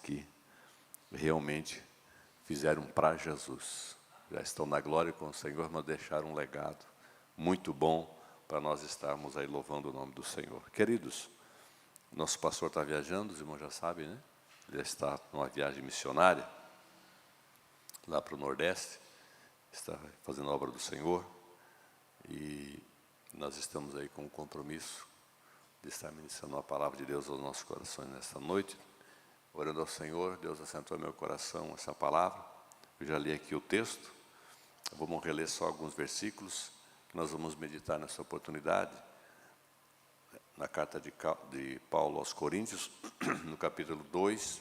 que realmente fizeram para Jesus. Já estão na glória com o Senhor, mas deixaram um legado muito bom para nós estarmos aí louvando o nome do Senhor. Queridos, nosso pastor está viajando, os irmãos já sabem, né? Ele está numa viagem missionária, lá para o Nordeste, está fazendo a obra do Senhor, e nós estamos aí com o compromisso de estar ministrando a palavra de Deus aos nossos corações nesta noite, orando ao Senhor. Deus assentou no meu coração essa palavra. Eu já li aqui o texto, vamos reler só alguns versículos, que nós vamos meditar nessa oportunidade, na carta de Paulo aos Coríntios, no capítulo 2,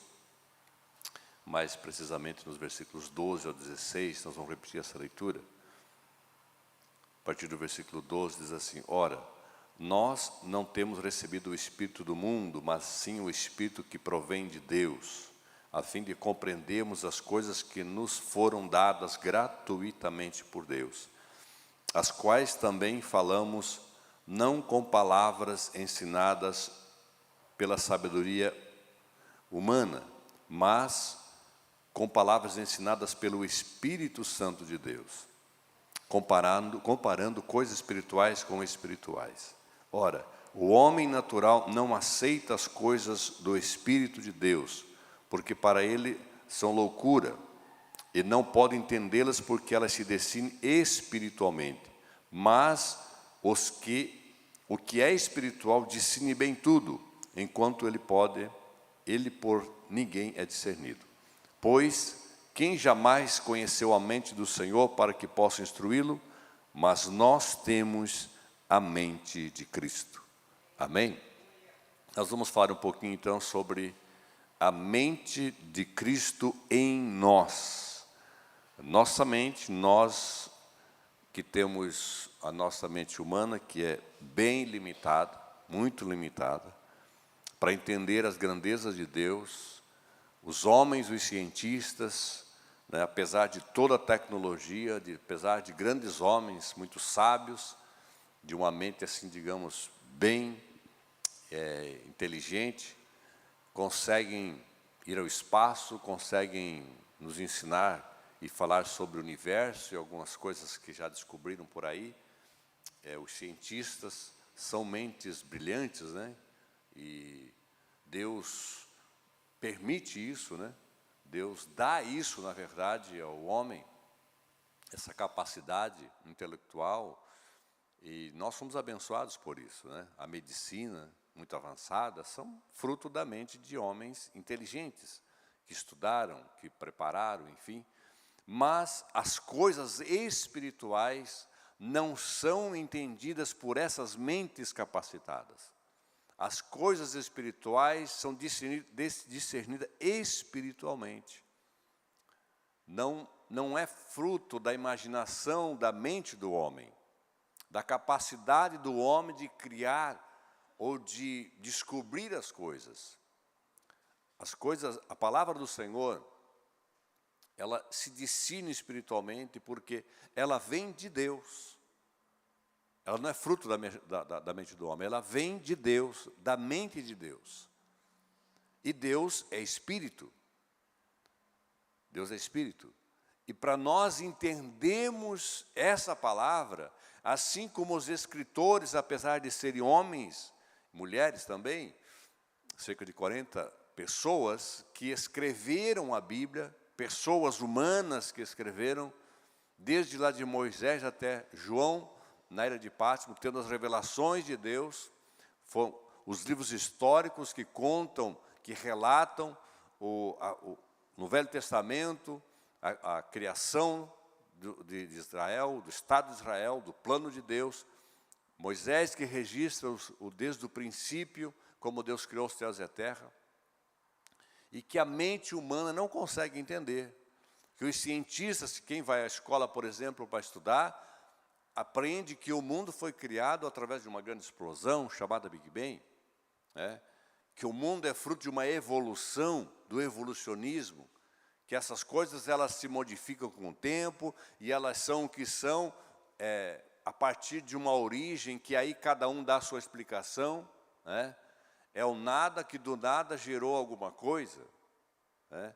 mais precisamente nos versículos 12 ao 16, nós vamos repetir essa leitura. A partir do versículo 12 diz assim: Ora, nós não temos recebido o Espírito do mundo, mas sim o Espírito que provém de Deus, a fim de compreendermos as coisas que nos foram dadas gratuitamente por Deus, as quais também falamos não com palavras ensinadas pela sabedoria humana, mas com palavras ensinadas pelo Espírito Santo de Deus, comparando coisas espirituais com espirituais. Ora, o homem natural não aceita as coisas do Espírito de Deus, porque para ele são loucura, e não pode entendê-las porque elas se discernem espiritualmente. Mas o que é espiritual discerne bem tudo, enquanto ele por ninguém é discernido. Pois quem jamais conheceu a mente do Senhor para que possa instruí-lo? Mas nós temos a mente de Cristo. Amém? Nós vamos falar um pouquinho então sobre a mente de Cristo em nós. Nossa mente, nós que temos a nossa mente humana, que é bem limitada, muito limitada, para entender as grandezas de Deus, os homens, os cientistas, né, apesar de toda a tecnologia, apesar de grandes homens, muito sábios, de uma mente assim, digamos, bem inteligente, conseguem ir ao espaço, conseguem nos ensinar e falar sobre o universo e algumas coisas que já descobriram por aí. Os cientistas são mentes brilhantes, né? E Deus permite isso, né? Deus dá isso, na verdade, ao homem, essa capacidade intelectual, e nós somos abençoados por isso, né? A medicina, muito avançada, são fruto da mente de homens inteligentes, que estudaram, que prepararam, enfim. Mas as coisas espirituais não são entendidas por essas mentes capacitadas. As coisas espirituais são discernidas espiritualmente. Não é fruto da imaginação da mente do homem, da capacidade do homem de criar ou de descobrir as coisas. As coisas, a palavra do Senhor, ela se discerne espiritualmente porque ela vem de Deus. Ela não é fruto da mente do homem, ela vem de Deus, da mente de Deus. E Deus é Espírito. Deus é Espírito. E para nós entendermos essa palavra, assim como os escritores, apesar de serem homens, mulheres também, cerca de 40 pessoas que escreveram a Bíblia, pessoas humanas que escreveram, desde lá de Moisés até João, na ilha de Patmos, tendo as revelações de Deus, foram os livros históricos que contam, que relatam no Velho Testamento, a criação de Israel, do Estado de Israel, do plano de Deus. Moisés que registra desde o princípio, como Deus criou os céus e a terra, e que a mente humana não consegue entender. Que os cientistas, quem vai à escola, por exemplo, para estudar, aprende que o mundo foi criado através de uma grande explosão, chamada Big Bang, né? Que o mundo é fruto de uma evolução, do evolucionismo, que essas coisas elas se modificam com o tempo, e elas são o que são a partir de uma origem, que aí cada um dá a sua explicação, né? É o nada que do nada gerou alguma coisa. né?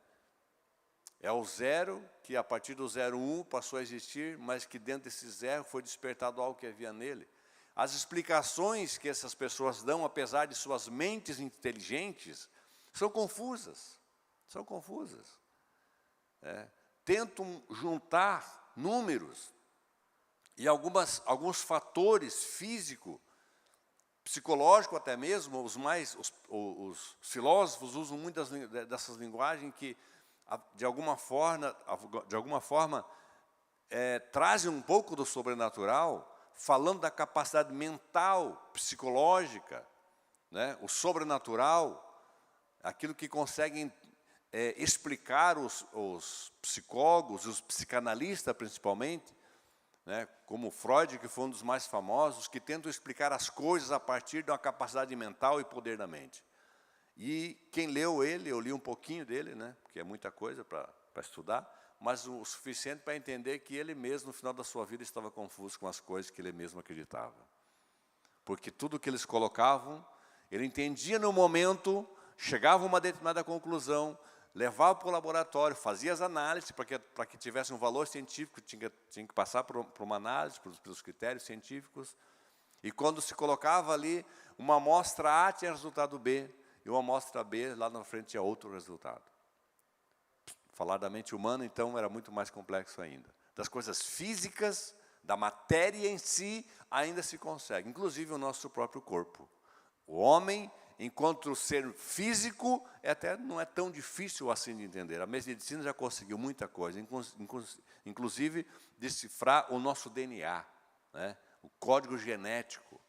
É o zero que, a partir do 0,1, passou a existir, mas que dentro desse zero foi despertado algo que havia nele. As explicações que essas pessoas dão, apesar de suas mentes inteligentes, são confusas. São confusas. Tentam juntar números e alguns fatores físicos, psicológicos até mesmo, os filósofos usam muitas dessas linguagens que, de alguma forma trazem um pouco do sobrenatural, falando da capacidade mental, psicológica, né? O sobrenatural, aquilo que conseguem explicar os psicólogos, os psicanalistas principalmente, né? Como Freud, que foi um dos mais famosos, que tentam explicar as coisas a partir de uma capacidade mental e poder da mente. E quem leu ele, eu li um pouquinho dele, né? Porque é muita coisa para estudar, mas o suficiente para entender que ele mesmo, no final da sua vida, estava confuso com as coisas que ele mesmo acreditava. Porque tudo que eles colocavam, ele entendia no momento, chegava a uma determinada conclusão, levava para o laboratório, fazia as análises, para que tivesse um valor científico, tinha que passar por uma análise, pelos critérios científicos, e quando se colocava ali, uma amostra A tinha resultado B, e uma amostra B, lá na frente, tinha outro resultado. Falar da mente humana, então, era muito mais complexo ainda. Das coisas físicas, da matéria em si, ainda se consegue, inclusive o nosso próprio corpo. O homem, enquanto ser físico, não é tão difícil assim de entender. A medicina já conseguiu muita coisa, inclusive decifrar o nosso DNA, né? O código genético.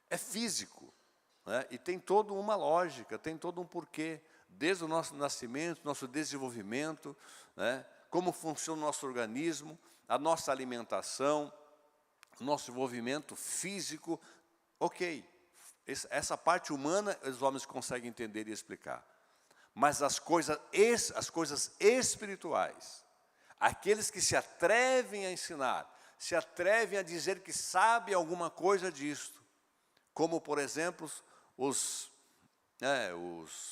É físico, né? E tem toda uma lógica, tem todo um porquê. Desde o nosso nascimento, nosso desenvolvimento, né? Como funciona o nosso organismo, a nossa alimentação, o nosso envolvimento físico. Ok, essa parte humana os homens conseguem entender e explicar. Mas as coisas espirituais, aqueles que se atrevem a ensinar, se atrevem a dizer que sabem alguma coisa disto, como, por exemplo, os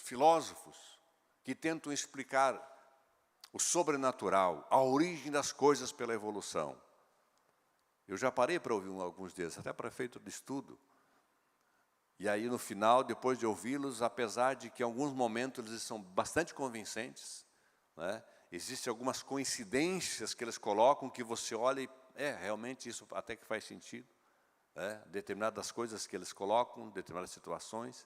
filósofos que tentam explicar o sobrenatural, a origem das coisas pela evolução. Eu já parei para ouvir alguns deles, até para efeito de estudo. E aí, no final, depois de ouvi-los, apesar de que em alguns momentos eles são bastante convincentes, né? Existem algumas coincidências que eles colocam que você olha e, realmente isso até que faz sentido. Determinadas coisas que eles colocam, determinadas situações.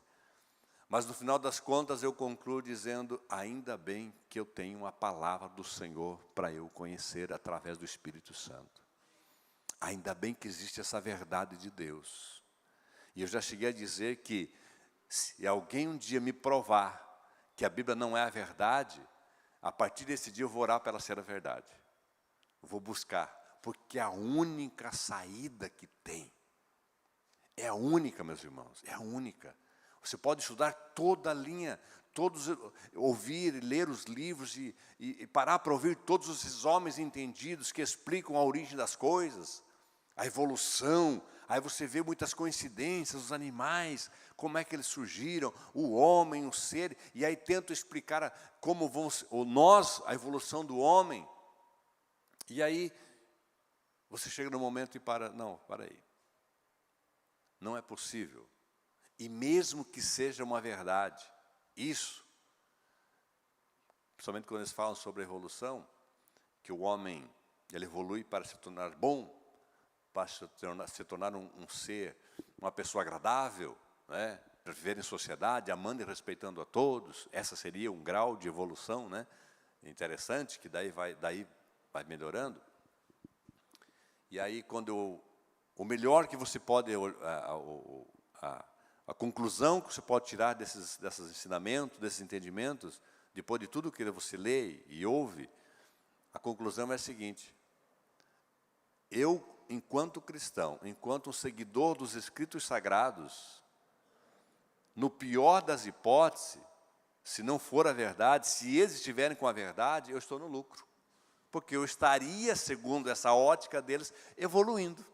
Mas, no final das contas, eu concluo dizendo, ainda bem que eu tenho a palavra do Senhor para eu conhecer através do Espírito Santo. Ainda bem que existe essa verdade de Deus. E eu já cheguei a dizer que, se alguém um dia me provar que a Bíblia não é a verdade, a partir desse dia eu vou orar para ela ser a verdade. Eu vou buscar, porque é a única saída que tem. É a única, meus irmãos, é a única. Você pode estudar toda a linha, ouvir e ler os livros e parar para ouvir todos esses homens entendidos que explicam a origem das coisas, a evolução. Aí você vê muitas coincidências, os animais, como é que eles surgiram, o homem, o ser, e aí tento explicar como a evolução do homem. E aí você chega no momento e para aí. Não é possível. E mesmo que seja uma verdade, isso, principalmente quando eles falam sobre a evolução, que o homem ele evolui para se tornar bom, para se tornar um ser, uma pessoa agradável, né? Para viver em sociedade, amando e respeitando a todos. Essa seria um grau de evolução, né? Interessante, que daí vai melhorando. E aí, o melhor que você pode, a conclusão que você pode tirar desses ensinamentos, desses entendimentos, depois de tudo que você lê e ouve, a conclusão é a seguinte: eu, enquanto cristão, enquanto um seguidor dos Escritos Sagrados, no pior das hipóteses, se não for a verdade, se eles estiverem com a verdade, eu estou no lucro. Porque eu estaria, segundo essa ótica deles, evoluindo.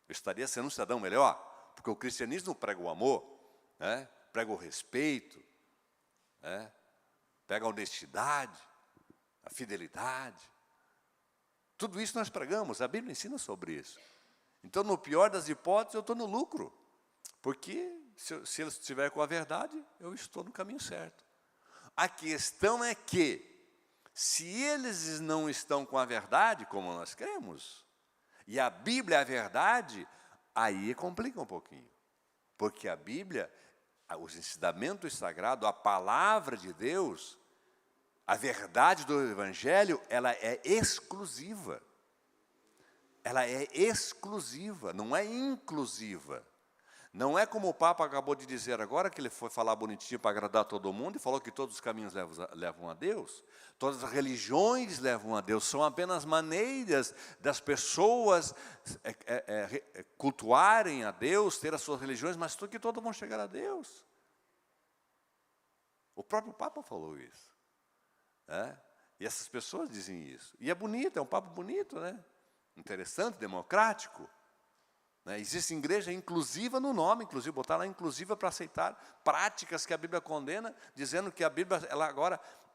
Eu estaria sendo um cidadão melhor. Porque o cristianismo prega o amor, né? Prega o respeito, né? pega a honestidade, a fidelidade. Tudo isso nós pregamos, a Bíblia ensina sobre isso. Então, no pior das hipóteses, eu estou no lucro. Porque se eles estiverem com a verdade, eu estou no caminho certo. A questão é que, se eles não estão com a verdade, como nós cremos, e a Bíblia é a verdade, aí complica um pouquinho. Porque a Bíblia, os ensinamentos sagrados, a palavra de Deus, a verdade do Evangelho, ela é exclusiva. Ela é exclusiva, não é inclusiva. Não é como o Papa acabou de dizer agora, que ele foi falar bonitinho para agradar todo mundo, e falou que todos os caminhos levam a Deus. Todas as religiões levam a Deus, são apenas maneiras das pessoas cultuarem a Deus, ter as suas religiões, mas que todos vão chegar a Deus. O próprio Papa falou isso. E essas pessoas dizem isso. E é bonito, é um papo bonito, né? Interessante, democrático. Existe igreja inclusiva no nome, inclusive, botar lá inclusiva para aceitar práticas que a Bíblia condena, dizendo que a Bíblia,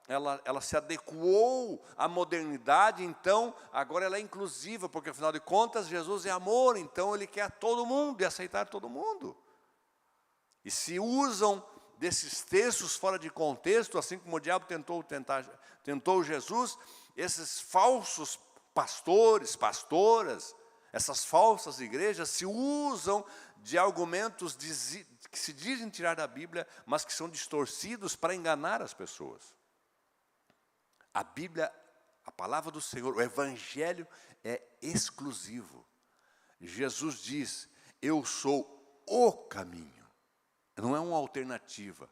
ela se adequou à modernidade, então, agora ela é inclusiva, porque, afinal de contas, Jesus é amor, então Ele quer todo mundo e aceitar todo mundo. E se usam desses textos fora de contexto, assim como o diabo tentou Jesus, esses falsos pastores, pastoras, essas falsas igrejas se usam de argumentos que se dizem tirar da Bíblia, mas que são distorcidos para enganar as pessoas. A Bíblia, a palavra do Senhor, o Evangelho é exclusivo. Jesus diz, eu sou o caminho. Não é uma alternativa,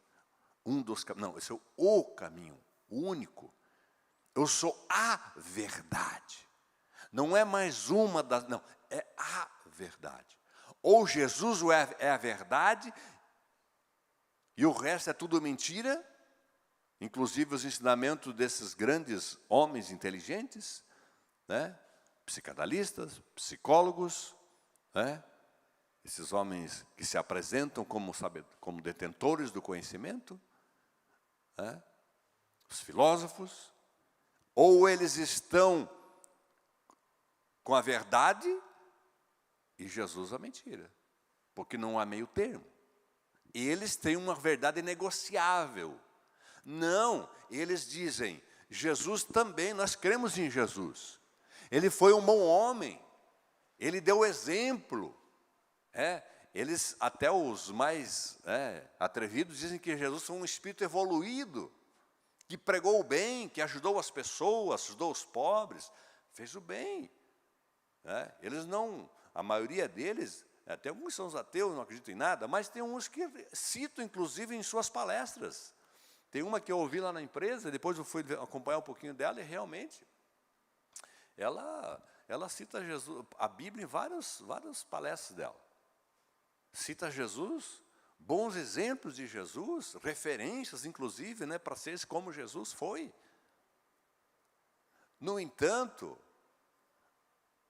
não, eu sou o caminho, o único. Eu sou a verdade. Não é mais uma das, não, é a verdade. Ou Jesus é a verdade, e o resto é tudo mentira, inclusive os ensinamentos desses grandes homens inteligentes, psicanalistas, psicólogos, esses homens que se apresentam como detentores do conhecimento, os filósofos, ou eles estão com a verdade e Jesus a mentira, porque não há meio termo. Eles têm uma verdade negociável. Não, eles dizem, Jesus também, nós cremos em Jesus. Ele foi um bom homem, ele deu exemplo. Eles, até os mais atrevidos, dizem que Jesus foi um espírito evoluído, que pregou o bem, que ajudou as pessoas, ajudou os pobres, fez o bem. Eles não, a maioria deles, até alguns são ateus, não acreditam em nada, mas tem uns que citam, inclusive, em suas palestras. Tem uma que eu ouvi lá na empresa, depois eu fui acompanhar um pouquinho dela, e realmente, ela cita Jesus, a Bíblia em várias palestras dela. Cita Jesus, bons exemplos de Jesus, referências, inclusive, para seres como Jesus foi. No entanto,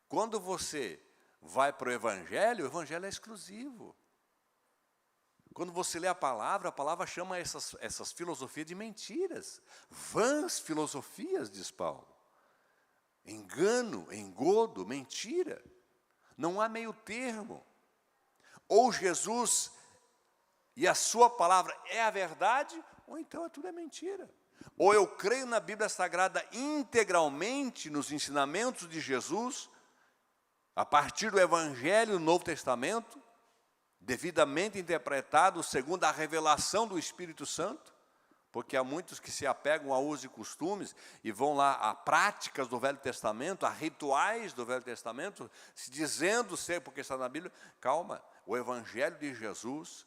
quando você vai para o Evangelho é exclusivo. Quando você lê a palavra chama essas filosofias de mentiras. Vãs filosofias, diz Paulo. Engano, engodo, mentira. Não há meio termo. Ou Jesus e a sua palavra é a verdade, ou então tudo é mentira. Ou eu creio na Bíblia Sagrada integralmente, nos ensinamentos de Jesus, a partir do Evangelho, do Novo Testamento, devidamente interpretado segundo a revelação do Espírito Santo, porque há muitos que se apegam a usos e costumes e vão lá a práticas do Velho Testamento, a rituais do Velho Testamento, se dizendo ser porque está na Bíblia. Calma, o Evangelho de Jesus,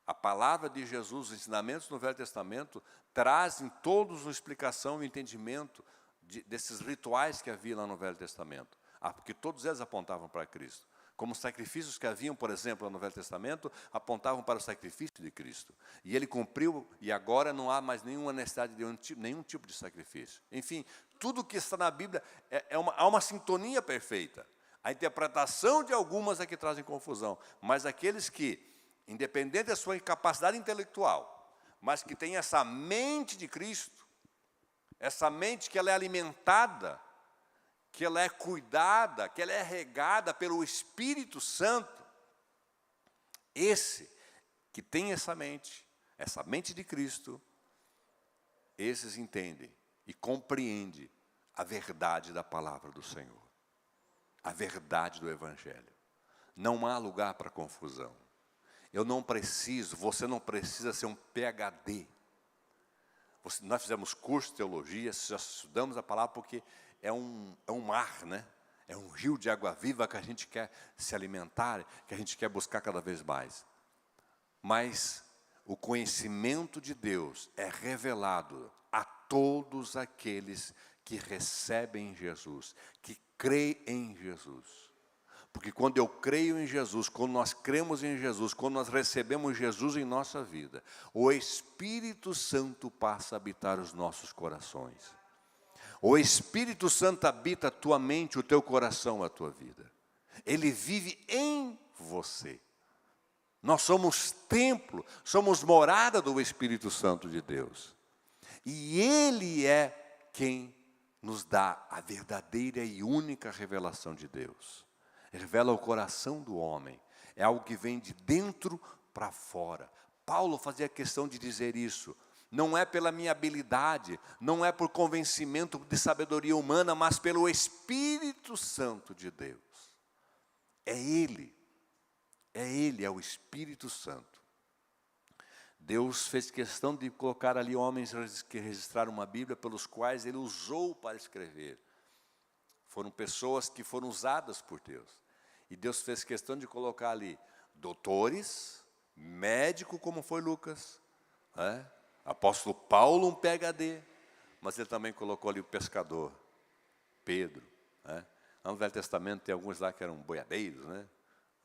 a palavra de Jesus, os ensinamentos no Velho Testamento, trazem todos uma explicação e entendimento desses rituais que havia lá no Velho Testamento. Porque todos eles apontavam para Cristo. Como os sacrifícios que haviam, por exemplo, no Velho Testamento, apontavam para o sacrifício de Cristo. E ele cumpriu, e agora não há mais nenhuma necessidade de nenhum tipo de sacrifício. Enfim, tudo que está na Bíblia há uma sintonia perfeita. A interpretação de algumas é que trazem confusão. Mas aqueles que, independente da sua incapacidade intelectual, mas que tem essa mente de Cristo, essa mente que ela é alimentada, que ela é cuidada, que ela é regada pelo Espírito Santo, esse que tem essa mente de Cristo, esses entendem e compreendem a verdade da palavra do Senhor, a verdade do Evangelho. Não há lugar para confusão. Você não precisa ser um PhD. Nós fizemos curso de teologia, já estudamos a palavra porque é um mar, né? É um rio de água viva que a gente quer se alimentar, que a gente quer buscar cada vez mais. Mas o conhecimento de Deus é revelado a todos aqueles que recebem Jesus, que creem em Jesus. Porque quando eu creio em Jesus, quando nós cremos em Jesus, quando nós recebemos Jesus em nossa vida, o Espírito Santo passa a habitar os nossos corações. O Espírito Santo habita a tua mente, o teu coração, a tua vida. Ele vive em você. Nós somos templo, somos morada do Espírito Santo de Deus. E Ele é quem nos dá a verdadeira e única revelação de Deus. Revela o coração do homem. É algo que vem de dentro para fora. Paulo fazia questão de dizer isso. Não é pela minha habilidade, não é por convencimento de sabedoria humana, mas pelo Espírito Santo de Deus. É Ele, é o Espírito Santo. Deus fez questão de colocar ali homens que registraram uma Bíblia, pelos quais Ele usou para escrever. Foram pessoas que foram usadas por Deus. E Deus fez questão de colocar ali doutores, médico como foi Lucas, apóstolo Paulo, um PhD, mas ele também colocou ali o pescador, Pedro. No Velho Testamento tem alguns lá que eram boiadeiros, né?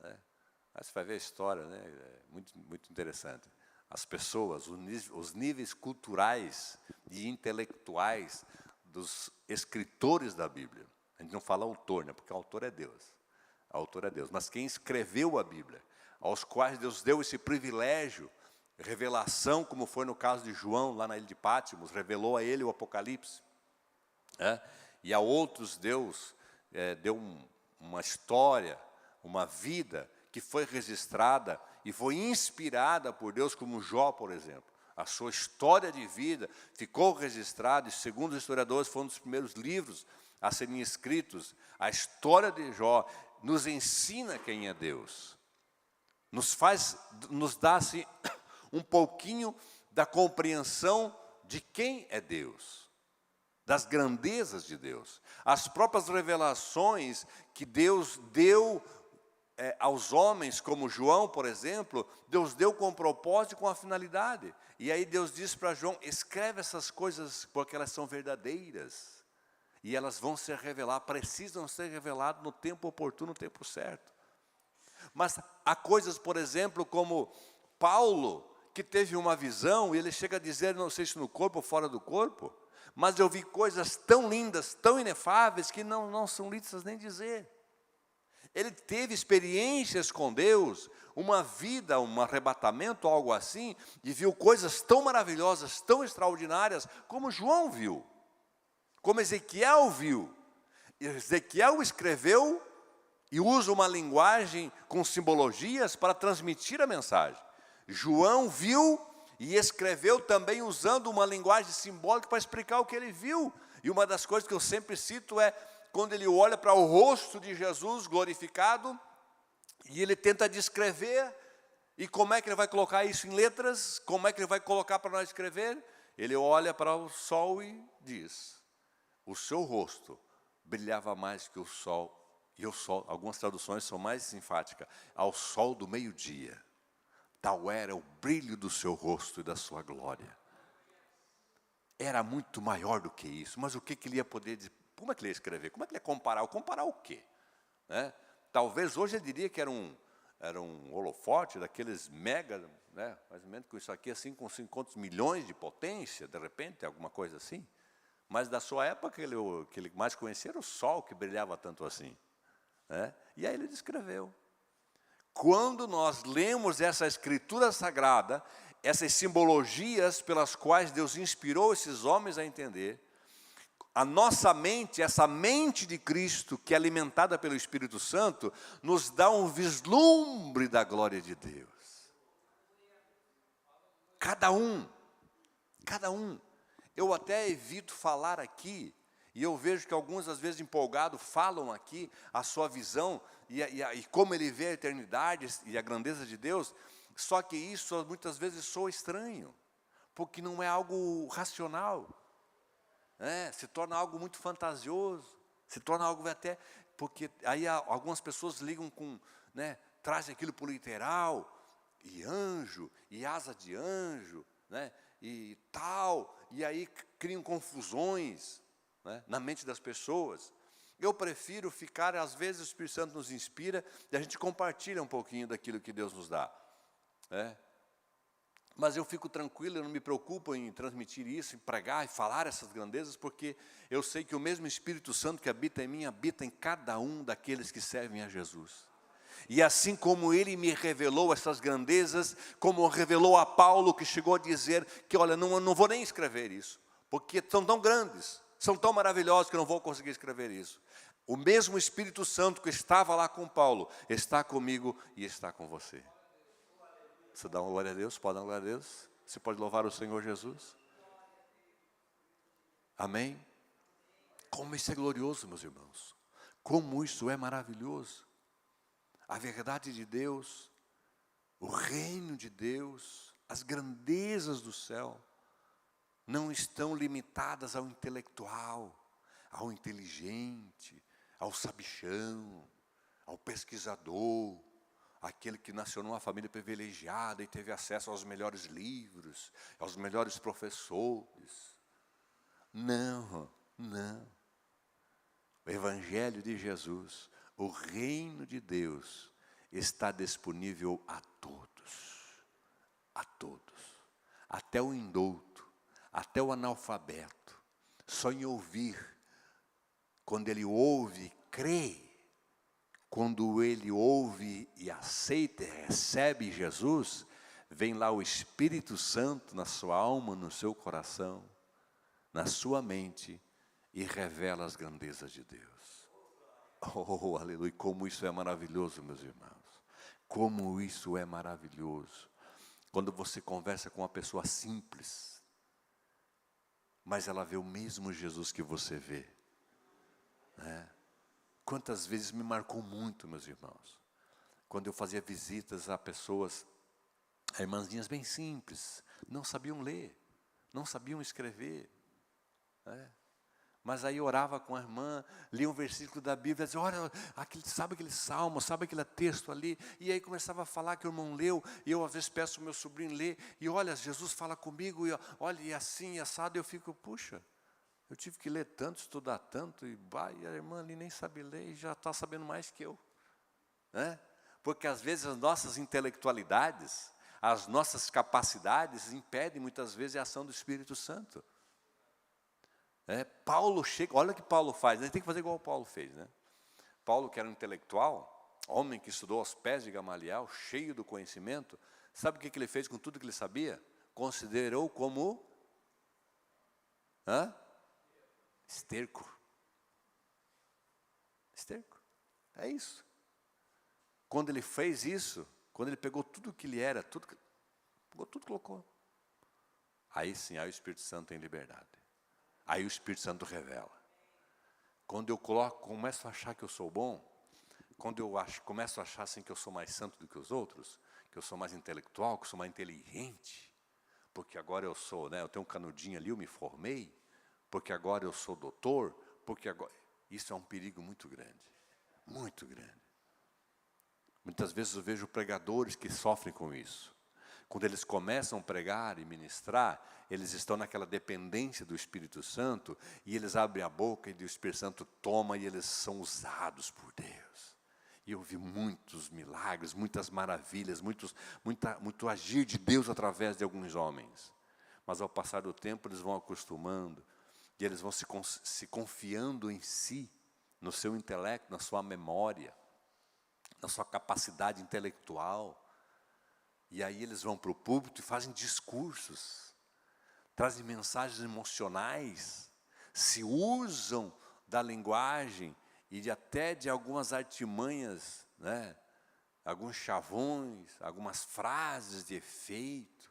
Aí você vai ver a história, né? É muito interessante. As pessoas, os níveis culturais e intelectuais dos escritores da Bíblia. A gente não fala autor, né? Porque o autor é Deus. O autor é Deus. Mas quem escreveu a Bíblia, aos quais Deus deu esse privilégio, revelação, como foi no caso de João, lá na ilha de Pátimos, revelou a ele o Apocalipse. E a outros Deus deu uma história, uma vida que foi registrada e foi inspirada por Deus, como Jó, por exemplo. A sua história de vida ficou registrada, e segundo os historiadores, foi um dos primeiros livros a serem escritos. A história de Jó nos ensina quem é Deus. Nos dá assim, um pouquinho da compreensão de quem é Deus, das grandezas de Deus. As próprias revelações que Deus deu aos homens, como João, por exemplo, Deus deu com propósito e com a finalidade. E aí Deus disse para João, escreve essas coisas porque elas são verdadeiras. E elas vão ser reveladas, precisam ser reveladas no tempo oportuno, no tempo certo. Mas há coisas, por exemplo, como Paulo, que teve uma visão, e ele chega a dizer, não sei se no corpo ou fora do corpo, mas eu vi coisas tão lindas, tão inefáveis, que não são listas nem dizer. Ele teve experiências com Deus, uma vida, um arrebatamento, algo assim, e viu coisas tão maravilhosas, tão extraordinárias, como João viu, como Ezequiel viu. Ezequiel escreveu e usa uma linguagem com simbologias para transmitir a mensagem. João viu e escreveu também usando uma linguagem simbólica para explicar o que ele viu. E uma das coisas que eu sempre cito é quando ele olha para o rosto de Jesus glorificado e ele tenta descrever, e como é que ele vai colocar isso em letras, como é que ele vai colocar para nós escrever? Ele olha para o sol e diz, o seu rosto brilhava mais que o sol, e o sol, algumas traduções são mais enfáticas, ao sol do meio-dia, tal era o brilho do seu rosto e da sua glória. Era muito maior do que isso, mas o que ele ia poder dizer? Como é que ele ia escrever? Como é que ele ia comparar? Comparar o quê? Talvez hoje ele diria que era um holofote daqueles mega, mais ou menos com isso aqui, assim, com 50 milhões de potência, de repente, alguma coisa assim. Mas da sua época, que ele mais conhecia era o sol que brilhava tanto assim. E aí ele descreveu. Quando nós lemos essa escritura sagrada, essas simbologias pelas quais Deus inspirou esses homens a entender, a nossa mente, essa mente de Cristo, que é alimentada pelo Espírito Santo, nos dá um vislumbre da glória de Deus. Cada um. Eu até evito falar aqui, e eu vejo que alguns, às vezes, empolgados, falam aqui a sua visão, e como ele vê a eternidade e a grandeza de Deus, só que isso, muitas vezes, soa estranho, porque não é algo racional. Se torna algo muito fantasioso, se torna algo até, porque aí algumas pessoas ligam com, trazem aquilo para o literal, e anjo, e asa de anjo, e tal, e aí criam confusões, na mente das pessoas. Eu prefiro ficar, às vezes o Espírito Santo nos inspira, e a gente compartilha um pouquinho daquilo que Deus nos dá. Mas eu fico tranquilo, eu não me preocupo em transmitir isso, em pregar e falar essas grandezas, porque eu sei que o mesmo Espírito Santo que habita em mim, habita em cada um daqueles que servem a Jesus. E assim como Ele me revelou essas grandezas, como revelou a Paulo, que chegou a dizer que, olha, não vou nem escrever isso, porque são tão grandes, são tão maravilhosos que eu não vou conseguir escrever isso. O mesmo Espírito Santo que estava lá com Paulo, está comigo e está com você. Você dá uma glória a Deus? Pode dar uma glória a Deus? Você pode louvar o Senhor Jesus? Amém? Como isso é glorioso, meus irmãos. Como isso é maravilhoso. A verdade de Deus, o reino de Deus, as grandezas do céu, não estão limitadas ao intelectual, ao inteligente, ao sabichão, ao pesquisador, aquele que nasceu numa família privilegiada e teve acesso aos melhores livros, aos melhores professores. Não. O Evangelho de Jesus, o reino de Deus, está disponível a todos, até o indouto, até o analfabeto. Só em ouvir, quando ele ouve, crê. Quando ele ouve e aceita e recebe Jesus, vem lá o Espírito Santo na sua alma, no seu coração, na sua mente, e revela as grandezas de Deus. Oh, aleluia, como isso é maravilhoso, meus irmãos. Como isso é maravilhoso. Quando você conversa com uma pessoa simples, mas ela vê o mesmo Jesus que você vê, Quantas vezes me marcou muito, meus irmãos, quando eu fazia visitas a pessoas, a irmãzinhas bem simples, não sabiam ler, não sabiam escrever, mas aí orava com a irmã, lia um versículo da Bíblia, dizia, olha, sabe aquele salmo, sabe aquele texto ali, e aí começava a falar que o irmão leu, e eu às vezes peço ao meu sobrinho ler, e olha, Jesus fala comigo, e olha, e assim, e assado, eu fico, puxa, eu tive que ler tanto, estudar tanto, e a irmã ali nem sabe ler, e já está sabendo mais que eu. Porque às vezes as nossas intelectualidades, as nossas capacidades impedem muitas vezes a ação do Espírito Santo. Paulo chega, olha o que Paulo faz, ele tem que fazer igual o Paulo fez. Paulo, que era um intelectual, homem que estudou aos pés de Gamaliel, cheio do conhecimento, sabe o que ele fez com tudo que ele sabia? Considerou como esterco. É isso. Quando ele fez isso, quando ele pegou tudo que ele era, tudo colocou. Aí sim, aí o Espírito Santo tem liberdade. Aí o Espírito Santo revela. Quando eu começo a achar que eu sou bom, quando eu começo a achar assim que eu sou mais santo do que os outros, que eu sou mais intelectual, que eu sou mais inteligente, porque agora eu sou, eu tenho um canudinho ali, eu me formei, porque agora eu sou doutor, porque agora... Isso é um perigo muito grande, muito grande. Muitas vezes eu vejo pregadores que sofrem com isso. Quando eles começam a pregar e ministrar, eles estão naquela dependência do Espírito Santo, e eles abrem a boca e o Espírito Santo toma, e eles são usados por Deus. E eu vi muitos milagres, muitas maravilhas, muito agir de Deus através de alguns homens. Mas ao passar do tempo eles vão acostumando, e eles vão se confiando em si, no seu intelecto, na sua memória, na sua capacidade intelectual. E aí eles vão para o púlpito e fazem discursos, trazem mensagens emocionais, se usam da linguagem e até de algumas artimanhas, né? Alguns chavões, algumas frases de efeito.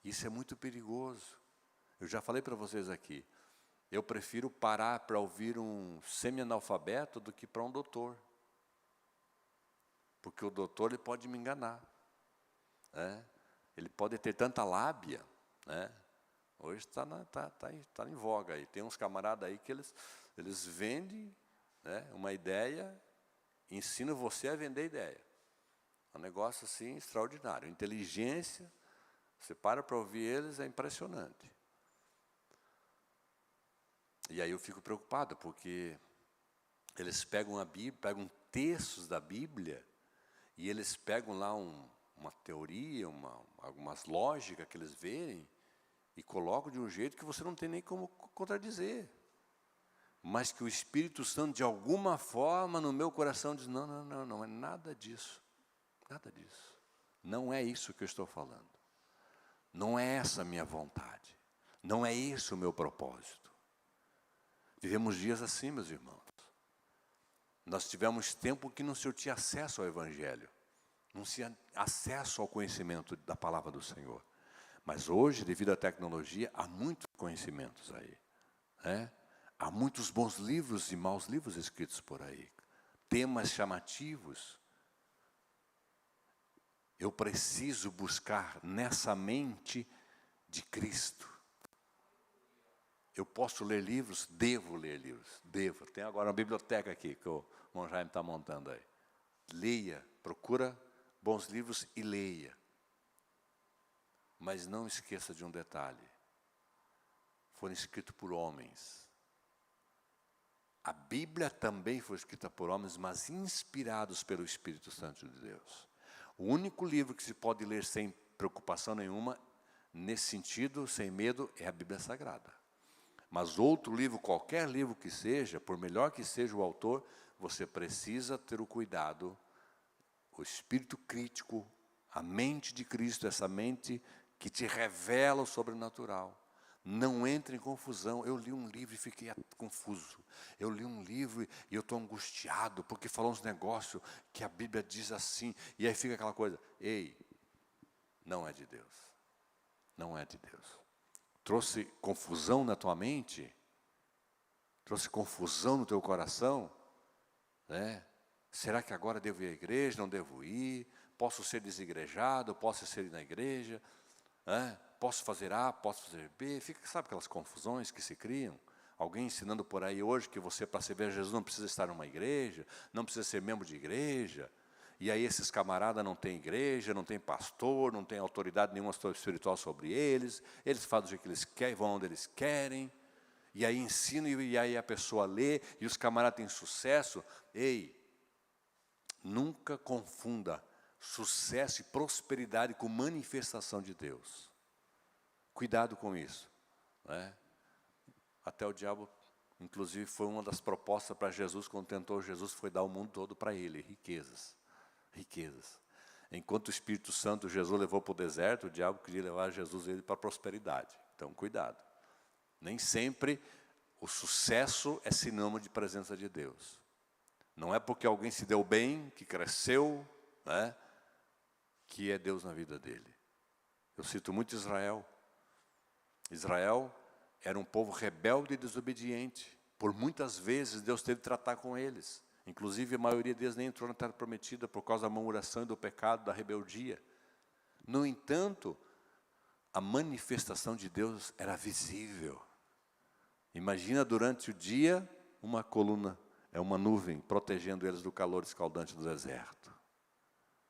Isso é muito perigoso. Eu já falei para vocês aqui, eu prefiro parar para ouvir um semi-analfabeto do que para um doutor. Porque o doutor ele pode me enganar. Ele pode ter tanta lábia. Hoje está em voga. Aí. Tem uns camaradas aí que eles vendem uma ideia, ensinam você a vender ideia. É um negócio assim extraordinário. Inteligência, você para ouvir eles, é impressionante. E aí eu fico preocupado, porque eles pegam a Bíblia, pegam textos da Bíblia, e eles pegam lá uma teoria, algumas lógicas que eles veem, e colocam de um jeito que você não tem nem como contradizer. Mas que o Espírito Santo, de alguma forma, no meu coração, diz, não é nada disso. Nada disso. Não é isso que eu estou falando. Não é essa a minha vontade. Não é esse o meu propósito. Vivemos dias assim, meus irmãos. Nós tivemos tempo que não se tinha acesso ao Evangelho. Não se tinha acesso ao conhecimento da palavra do Senhor. Mas hoje, devido à tecnologia, há muitos conhecimentos aí. Há muitos bons livros e maus livros escritos por aí. Temas chamativos. Eu preciso buscar nessa mente de Cristo. Eu posso ler livros? Devo ler livros. Devo. Tem agora uma biblioteca aqui que o irmão Jaime está montando aí. Leia, procura bons livros e leia. Mas não esqueça de um detalhe. Foram escritos por homens. A Bíblia também foi escrita por homens, mas inspirados pelo Espírito Santo de Deus. O único livro que se pode ler sem preocupação nenhuma, nesse sentido, sem medo, é a Bíblia Sagrada. Mas outro livro, qualquer livro que seja, por melhor que seja o autor, você precisa ter o cuidado, o espírito crítico, a mente de Cristo, essa mente que te revela o sobrenatural. Não entre em confusão. Eu li um livro e fiquei confuso. Eu li um livro e eu estou angustiado, porque falou uns negócios que a Bíblia diz assim, e aí fica aquela coisa, ei, não é de Deus. Não é de Deus. Trouxe confusão na tua mente? Trouxe confusão no teu coração? Será que agora devo ir à igreja? Não devo ir? Posso ser desigrejado? Posso ser na igreja? Posso fazer A? Posso fazer B? Sabe aquelas confusões que se criam? Alguém ensinando por aí hoje que você, para servir a Jesus, não precisa estar numa igreja, não precisa ser membro de igreja. E aí esses camaradas não têm igreja, não têm pastor, não têm autoridade nenhuma espiritual sobre eles. Eles fazem o jeito que eles querem, vão onde eles querem. E aí ensinam, e aí a pessoa lê, e os camaradas têm sucesso. Ei, nunca confunda sucesso e prosperidade com manifestação de Deus. Cuidado com isso. Até o diabo, inclusive, foi uma das propostas para Jesus, quando tentou Jesus, foi dar o mundo todo para ele, riquezas. Riquezas. Enquanto o Espírito Santo, Jesus levou para o deserto, o diabo queria levar Jesus ele para a prosperidade. Então, cuidado. Nem sempre o sucesso é sinônimo de presença de Deus. Não é porque alguém se deu bem, que cresceu, que é Deus na vida dele. Eu cito muito Israel. Israel era um povo rebelde e desobediente. Por muitas vezes Deus teve que tratar com eles. Inclusive a maioria deles nem entrou na terra prometida por causa da murmuração e do pecado, da rebeldia. No entanto, a manifestação de Deus era visível. Imagina durante o dia uma coluna, uma nuvem protegendo eles do calor escaldante do deserto.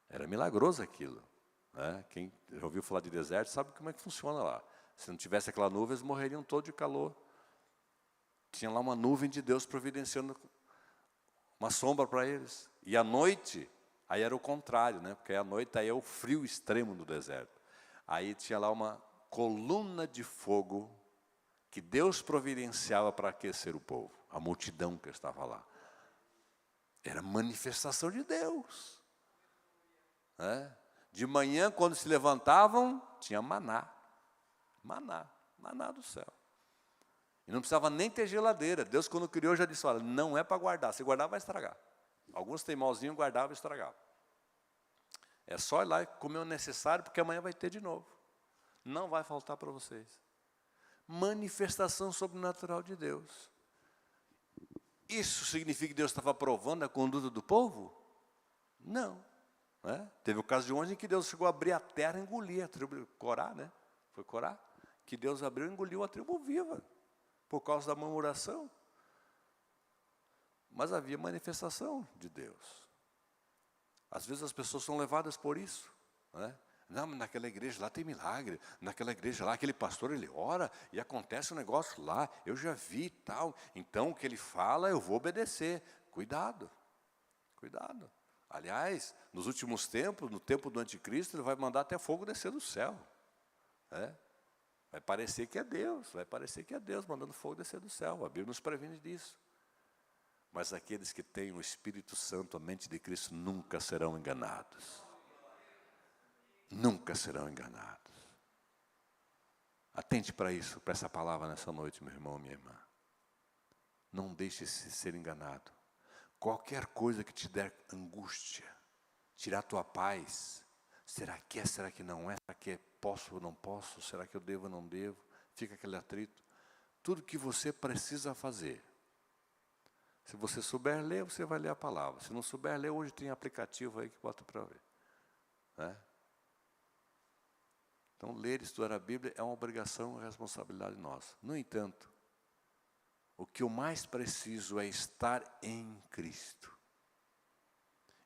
Era milagroso aquilo. Quem já ouviu falar de deserto sabe como é que funciona lá. Se não tivesse aquela nuvem, eles morreriam todos de calor. Tinha lá uma nuvem de Deus providenciando uma sombra para eles. E à noite, aí era o contrário, porque à noite aí é o frio extremo do deserto. Aí tinha lá uma coluna de fogo que Deus providenciava para aquecer o povo, a multidão que estava lá. Era manifestação de Deus. né? De manhã, quando se levantavam, tinha maná. Maná do céu. E não precisava nem ter geladeira. Deus, quando criou, já disse, olha, não é para guardar. Se guardar, vai estragar. Alguns teimosinhos guardavam e estragavam. É só ir lá e comer o necessário, porque amanhã vai ter de novo. Não vai faltar para vocês. Manifestação sobrenatural de Deus. Isso significa que Deus estava provando a conduta do povo? Não. Né? Teve o caso de ontem em que Deus chegou a abrir a terra e engolir a tribo Corá, né? Foi Corá? Que Deus abriu e engoliu a tribo viva, por causa da murmuração. Mas havia manifestação de Deus. Às vezes as pessoas são levadas por isso, né? Não, mas naquela igreja lá tem milagre, naquela igreja lá, aquele pastor, ele ora e acontece um negócio lá, eu já vi e tal, então o que ele fala eu vou obedecer. Cuidado, cuidado. Aliás, nos últimos tempos, no tempo do anticristo, ele vai mandar até fogo descer do céu, né? Vai parecer que é Deus mandando fogo descer do céu, a Bíblia nos previne disso. Mas aqueles que têm o Espírito Santo, a mente de Cristo, nunca serão enganados. Nunca serão enganados. Atente para isso, para essa palavra nessa noite, meu irmão, minha irmã. Não deixe-se ser enganado. Qualquer coisa que te der angústia, tirar a tua paz, será que é, será que não é, será que é, posso ou não posso, será que eu devo ou não devo, fica aquele atrito. Tudo que você precisa fazer, se você souber ler, você vai ler a palavra. Se não souber ler, hoje tem aplicativo aí que bota para ver, né? Então, ler e estudar a Bíblia é uma obrigação e responsabilidade nossa. No entanto, o que eu mais preciso é estar em Cristo.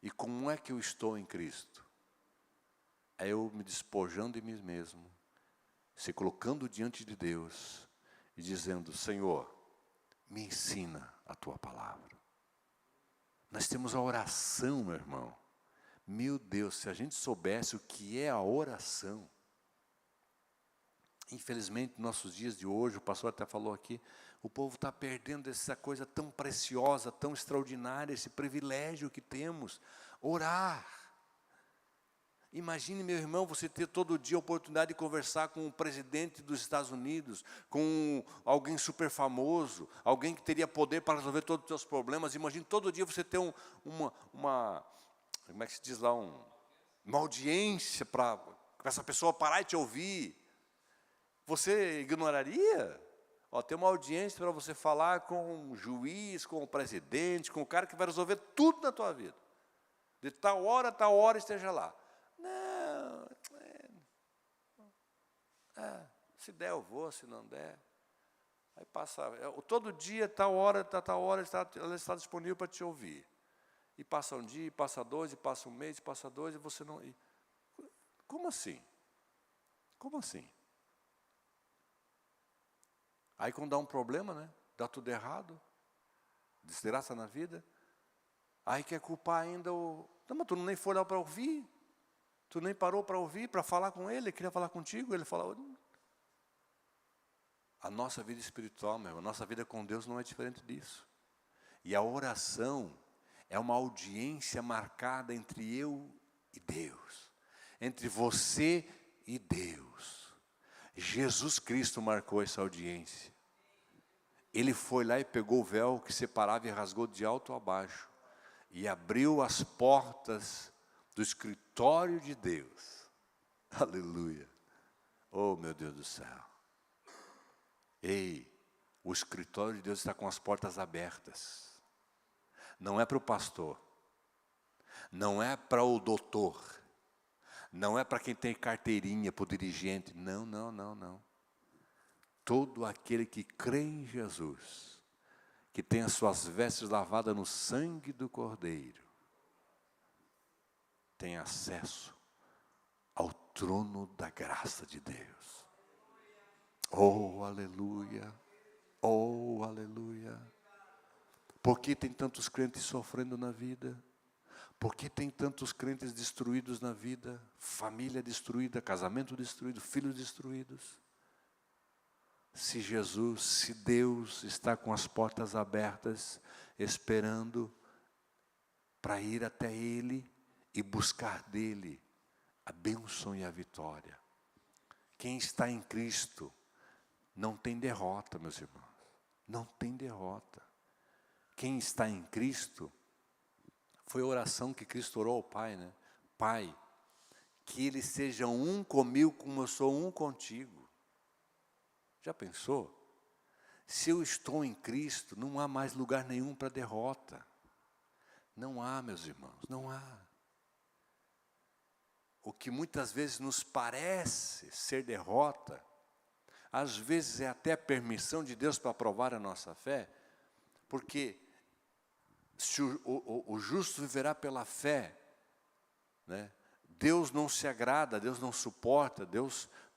E como é que eu estou em Cristo? É eu me despojando de mim mesmo, se colocando diante de Deus e dizendo, Senhor, me ensina a Tua palavra. Nós temos a oração, meu irmão. Meu Deus, se a gente soubesse o que é a oração. Infelizmente, nos nossos dias de hoje, o pastor até falou aqui, o povo está perdendo essa coisa tão preciosa, tão extraordinária, esse privilégio que temos, orar. Imagine, meu irmão, você ter todo dia a oportunidade de conversar com o presidente dos Estados Unidos, com alguém super famoso, alguém que teria poder para resolver todos os seus problemas. Imagine todo dia você ter como é que se diz lá, uma audiência para essa pessoa parar e te ouvir. Você ignoraria? Tem uma audiência para você falar com o juiz, com o presidente, com o cara que vai resolver tudo na tua vida. De tal hora esteja lá. Não, se der eu vou, se não der. Aí passa, todo dia, tal hora, ela está disponível para te ouvir. E passa um dia, e passa dois, e passa um mês, e passa dois, e você não... Como assim? Como assim? Aí quando dá um problema, né? Dá tudo errado, desgraça na vida, aí quer culpar ainda o... Não, mas tu nem foi lá para ouvir, tu nem parou para ouvir, para falar com ele queria falar contigo, ele falou... A nossa vida espiritual, meu irmão, a nossa vida com Deus não é diferente disso. E a oração é uma audiência marcada entre eu e Deus, entre você e Deus. Jesus Cristo marcou essa audiência. Ele foi lá e pegou o véu que separava e rasgou de alto a baixo. E abriu as portas do escritório de Deus. Aleluia. Oh, meu Deus do céu. Ei, o escritório de Deus está com as portas abertas. Não é para o pastor. Não é para o doutor. Não é para quem tem carteirinha, para o dirigente. Não, não, não, não. Todo aquele que crê em Jesus, que tem as suas vestes lavadas no sangue do Cordeiro, tem acesso ao trono da graça de Deus. Oh, aleluia! Oh, aleluia! Por que tem tantos crentes sofrendo na vida? Por que tem tantos crentes destruídos na vida? Família destruída, casamento destruído, filhos destruídos. Se Jesus, se Deus está com as portas abertas, esperando para ir até Ele e buscar dele a bênção e a vitória. Quem está em Cristo não tem derrota, meus irmãos. Não tem derrota. Quem está em Cristo, foi a oração que Cristo orou ao Pai, né? Pai, que eles sejam um comigo como eu sou um contigo. Já pensou? Se eu estou em Cristo, não há mais lugar nenhum para derrota. Não há, meus irmãos, não há. O que muitas vezes nos parece ser derrota, às vezes é até a permissão de Deus para provar a nossa fé, porque se o justo viverá pela fé, né? Deus não se agrada, Deus não suporta,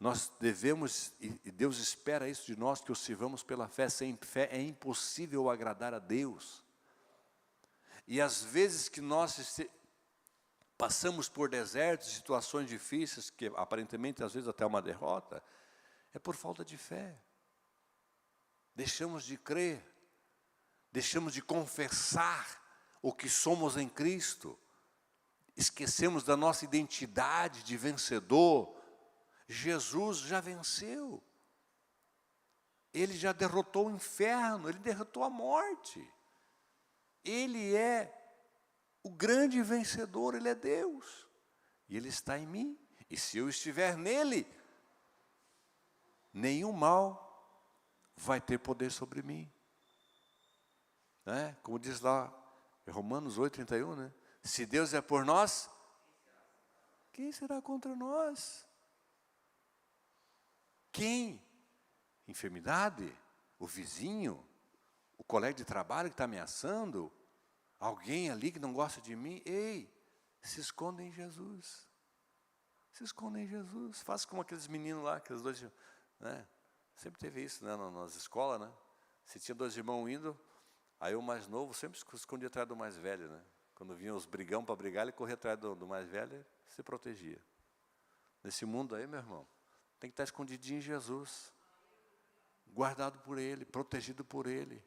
nós devemos, e Deus espera isso de nós, que o sirvamos pela fé. Sem fé é impossível agradar a Deus. E às vezes que nós passamos por desertos, situações difíceis, que aparentemente às vezes até uma derrota, é por falta de fé. Deixamos de crer, deixamos de confessar o que somos em Cristo, esquecemos da nossa identidade de vencedor. Jesus já venceu, Ele já derrotou o inferno, Ele derrotou a morte, Ele é o grande vencedor, Ele é Deus, e Ele está em mim, e se eu estiver nele, nenhum mal vai ter poder sobre mim. Né? Como diz lá em Romanos 8:31, né? Se Deus é por nós, quem será contra nós? Quem? Enfermidade? O vizinho? O colega de trabalho que está ameaçando? Alguém ali que não gosta de mim? Ei, se esconda em Jesus. Se esconda em Jesus. Faça como aqueles meninos lá, aqueles dois, né? Sempre teve isso, né, nas escolas, né? Se tinha dois irmãos indo, aí o mais novo sempre se escondia atrás do mais velho, né? Quando vinham os brigão para brigar, ele corria atrás do mais velho e se protegia. Nesse mundo aí, meu irmão, tem que estar escondidinho em Jesus, guardado por Ele, protegido por Ele.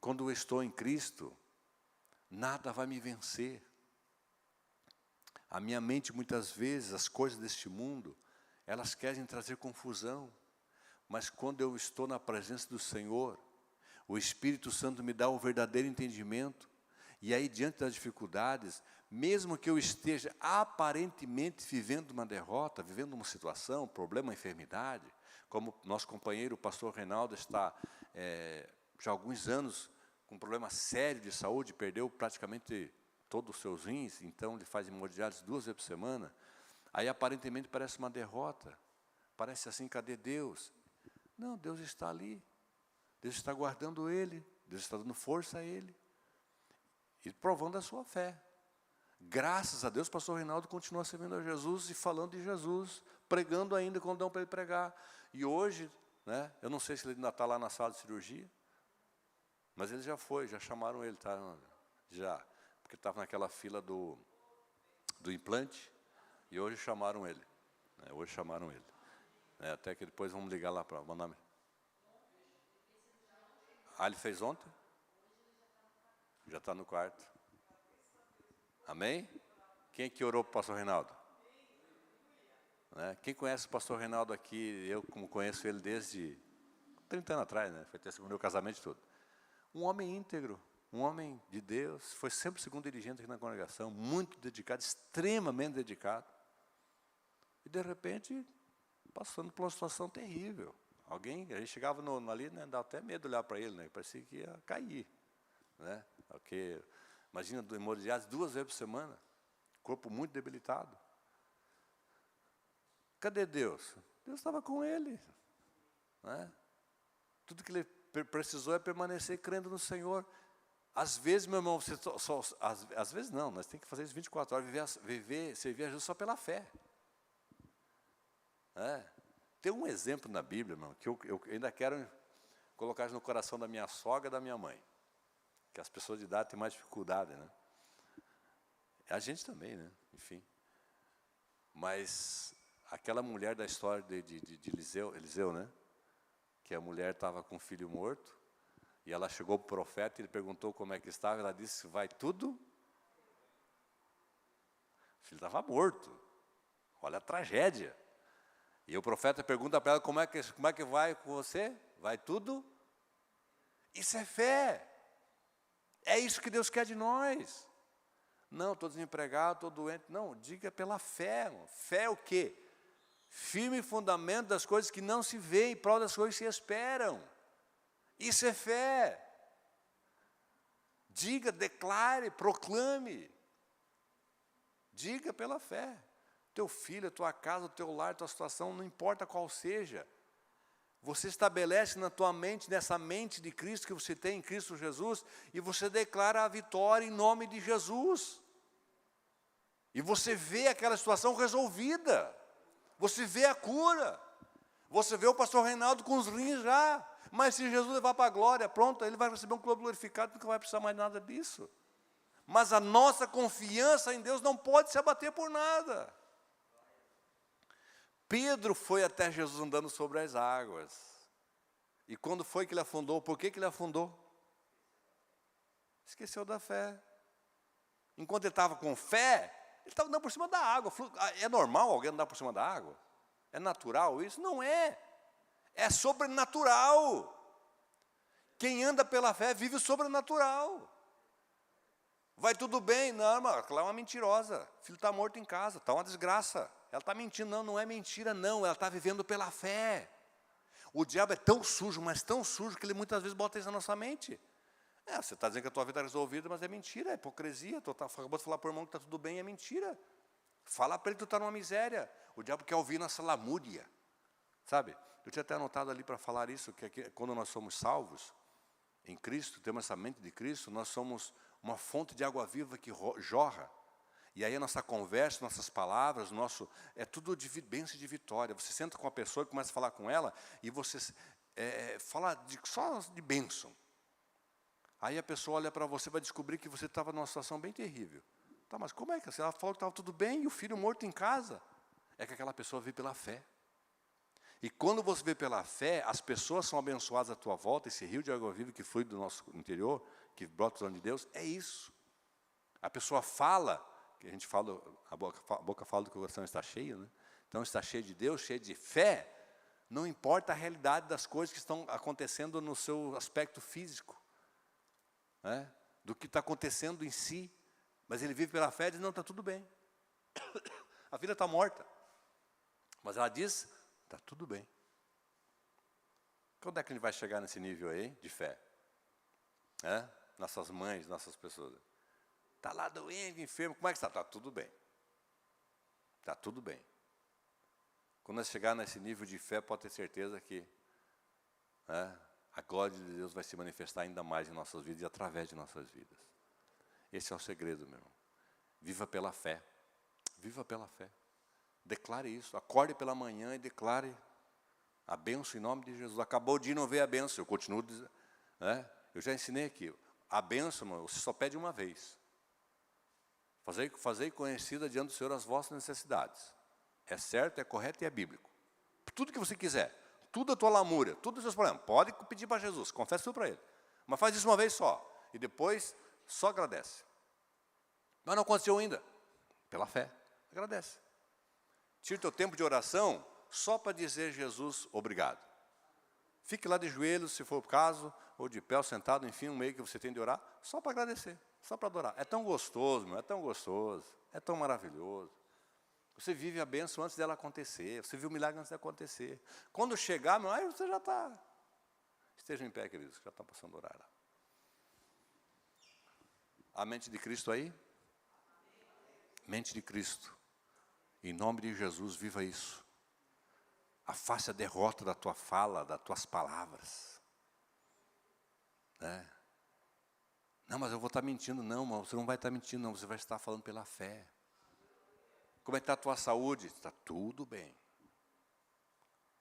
Quando eu estou em Cristo, nada vai me vencer. A minha mente, muitas vezes, as coisas deste mundo, elas querem trazer confusão. Mas quando eu estou na presença do Senhor, o Espírito Santo me dá o verdadeiro entendimento. E aí, diante das dificuldades, mesmo que eu esteja aparentemente vivendo uma derrota, vivendo uma situação, problema, enfermidade, como nosso companheiro, o pastor Reinaldo, está já há alguns anos com um problema sério de saúde, perdeu praticamente todos os seus rins, então ele faz hemodiálise 2 vezes por semana. Aí aparentemente parece uma derrota, parece assim, cadê Deus? Não, Deus está ali, Deus está guardando ele, Deus está dando força a ele, e provando a sua fé. Graças a Deus, o pastor Reinaldo continua servindo a Jesus e falando de Jesus, pregando ainda quando dão para ele pregar. E hoje, né, eu não sei se ele ainda está lá na sala de cirurgia, mas ele já foi, já chamaram ele, tá? Já, porque estava naquela fila do implante, e hoje chamaram ele. Né, hoje chamaram ele. Até que depois vamos ligar lá para mandar. Ah, ele fez ontem? Já está no quarto. Amém? Quem é que orou para o pastor Reinaldo? Né? Quem conhece o pastor Reinaldo aqui, eu como conheço ele desde 30 anos atrás, né? Foi até o meu casamento e tudo. Um homem íntegro, um homem de Deus, foi sempre o segundo dirigente aqui na congregação, muito dedicado, extremamente dedicado. E de repente, passando por uma situação terrível. A gente chegava ali, né, dava até medo de olhar para ele, né? Parecia que ia cair. Né? Porque, imagina, hemodiálise 2 vezes por semana, corpo muito debilitado. Cadê Deus? Deus estava com ele. Né? Tudo que ele precisou é permanecer crendo no Senhor. Às vezes, meu irmão, você às vezes não, nós temos que fazer isso 24 horas, servir a Jesus só pela fé. Tem um exemplo na Bíblia, irmão, que eu ainda quero colocar no coração da minha sogra e da minha mãe. Que as pessoas de idade têm mais dificuldade, né? A gente também, né? Enfim. Mas aquela mulher da história de Eliseu, né? Que a mulher estava com um filho morto, e ela chegou para o profeta e ele perguntou como é que estava, ela disse, vai tudo. O filho estava morto. Olha a tragédia. E o profeta pergunta para ela, como é que vai com você? Vai tudo? Isso é fé. É isso que Deus quer de nós. Não, estou desempregado, estou doente. Não, diga pela fé. Fé é o quê? Firme fundamento das coisas que não se veem, prol das coisas que se esperam. Isso é fé. Diga, declare, proclame. Diga pela fé. Teu filho, a tua casa, o teu lar, a tua situação, não importa qual seja. Você estabelece na tua mente, nessa mente de Cristo que você tem em Cristo Jesus, e você declara a vitória em nome de Jesus. E você vê aquela situação resolvida. Você vê a cura. Você vê o pastor Reinaldo com os rins já. Mas se Jesus levar para a glória, pronto, ele vai receber um corpo glorificado, não vai precisar mais nada disso. Mas a nossa confiança em Deus não pode se abater por nada. Pedro foi até Jesus andando sobre as águas. E quando foi que ele afundou? Por que ele afundou? Esqueceu da fé. Enquanto ele estava com fé, ele estava andando por cima da água. É normal alguém andar por cima da água? É natural isso? Não é. É sobrenatural. Quem anda pela fé vive o sobrenatural. Vai tudo bem? Não, irmão, ela é uma mentirosa. O filho está morto em casa, está uma desgraça. Ela está mentindo. Não, não é mentira, não. Ela está vivendo pela fé. O diabo é tão sujo, mas tão sujo, que ele muitas vezes bota isso na nossa mente. Você está dizendo que a tua vida é resolvida, mas é mentira, é hipocrisia. Tu acabou de falar para o irmão que está tudo bem, é mentira. Fala para ele que tu está numa miséria. O diabo quer ouvir nossa lamúria. Sabe? Eu tinha até anotado ali para falar isso, que aqui, quando nós somos salvos em Cristo, temos essa mente de Cristo, nós somos uma fonte de água viva que jorra. E aí a nossa conversa, nossas palavras, é tudo de bênção e de vitória. Você senta com a pessoa e começa a falar com ela, e você fala só de bênção. Aí a pessoa olha para você e vai descobrir que você estava numa situação bem terrível. Tá, mas como é que ela falou que estava tudo bem e o filho morto em casa? É que aquela pessoa vê pela fé. E quando você vê pela fé, as pessoas são abençoadas à tua volta, esse rio de água viva que flui do nosso interior, que brota do nome de Deus, é isso. A pessoa fala, que a gente fala, a boca fala do que o coração está cheio, né? Então está cheio de Deus, cheio de fé, não importa a realidade das coisas que estão acontecendo no seu aspecto físico, né? Do que está acontecendo em si, mas ele vive pela fé e diz, não, está tudo bem. A vida está morta. Mas ela diz, está tudo bem. Quando é que a gente vai chegar nesse nível aí de fé? Nossas mães, nossas pessoas. Está lá doente, enfermo, como é que está? Está tudo bem. Está tudo bem. Quando nós chegar nesse nível de fé, pode ter certeza que a glória de Deus vai se manifestar ainda mais em nossas vidas e através de nossas vidas. Esse é o segredo, meu irmão. Viva pela fé. Viva pela fé. Declare isso. Acorde pela manhã e declare a bênção em nome de Jesus. Acabou de não ver a bênção. Eu continuo dizendo. Eu já ensinei aqui. A bênção, irmão, você só pede uma vez. Fazei conhecida diante do Senhor as vossas necessidades. É certo, é correto e é bíblico. Tudo que você quiser. Tudo a tua lamúria, tudo os seus problemas. Pode pedir para Jesus, confessa tudo para Ele. Mas faz isso uma vez só. E depois, só agradece. Mas não aconteceu ainda. Pela fé, agradece. Tira o teu tempo de oração só para dizer Jesus, obrigado. Fique lá de joelhos, se for o caso, ou de pé, ou sentado, enfim, um meio que você tem de orar, só para agradecer, só para adorar. É tão gostoso, meu, é tão gostoso, é tão maravilhoso. Você vive a bênção antes dela acontecer, você viu o milagre antes de acontecer. Quando chegar, meu, aí você já está. Esteja em pé, queridos, já está passando o horário. A mente de Cristo aí? Mente de Cristo. Em nome de Jesus, viva isso. Afaste a derrota da tua fala, das tuas palavras. Não, mas eu vou estar mentindo. Não, mas você não vai estar mentindo, não. Você vai estar falando pela fé. Como é que está a tua saúde? Está tudo bem.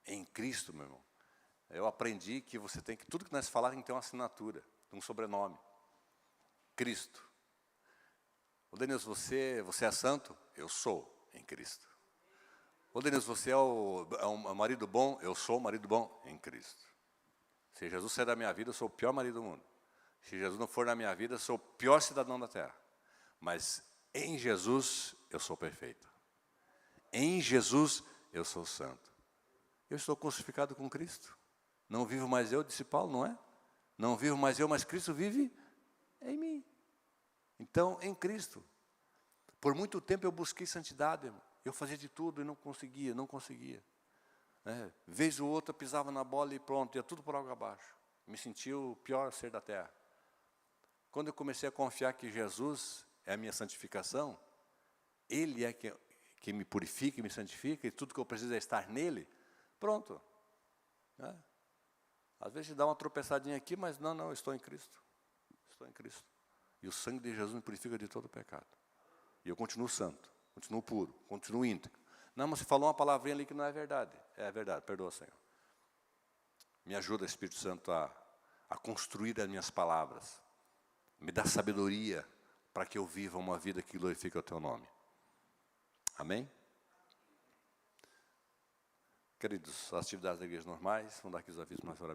Em Cristo, meu irmão. Eu aprendi que você tem que, tudo que nós falarmos tem que ter uma assinatura, um sobrenome. Cristo. Ô Denilson, você é santo? Eu sou em Cristo. Ô Denilson, você é um marido bom? Eu sou um marido bom em Cristo. Se Jesus sair da minha vida, eu sou o pior marido do mundo. Se Jesus não for na minha vida, eu sou o pior cidadão da terra. Mas em Jesus, eu sou perfeito. Em Jesus, eu sou santo. Eu estou crucificado com Cristo. Não vivo mais eu, disse Paulo, não é? Não vivo mais eu, mas Cristo vive em mim. Então, em Cristo. Por muito tempo eu busquei santidade, irmão. Eu fazia de tudo e não conseguia. Vez ou outra pisava na bola e pronto, ia tudo por água abaixo. Me sentia o pior ser da terra. Quando eu comecei a confiar que Jesus é a minha santificação, Ele é que me purifica e me santifica, e tudo que eu preciso é estar nele, pronto. Às vezes dá uma tropeçadinha aqui, mas não, eu estou em Cristo. Estou em Cristo. E o sangue de Jesus me purifica de todo o pecado. E eu continuo santo, continuo puro, continuo íntegro. Não, mas você falou uma palavrinha ali que não é verdade. É verdade, perdoa, Senhor. Me ajuda, Espírito Santo, a construir as minhas palavras. Me dá sabedoria para que eu viva uma vida que glorifique o Teu nome. Amém? Queridos, as atividades da igreja normais, vão dar aqui os avisos, nós oramos.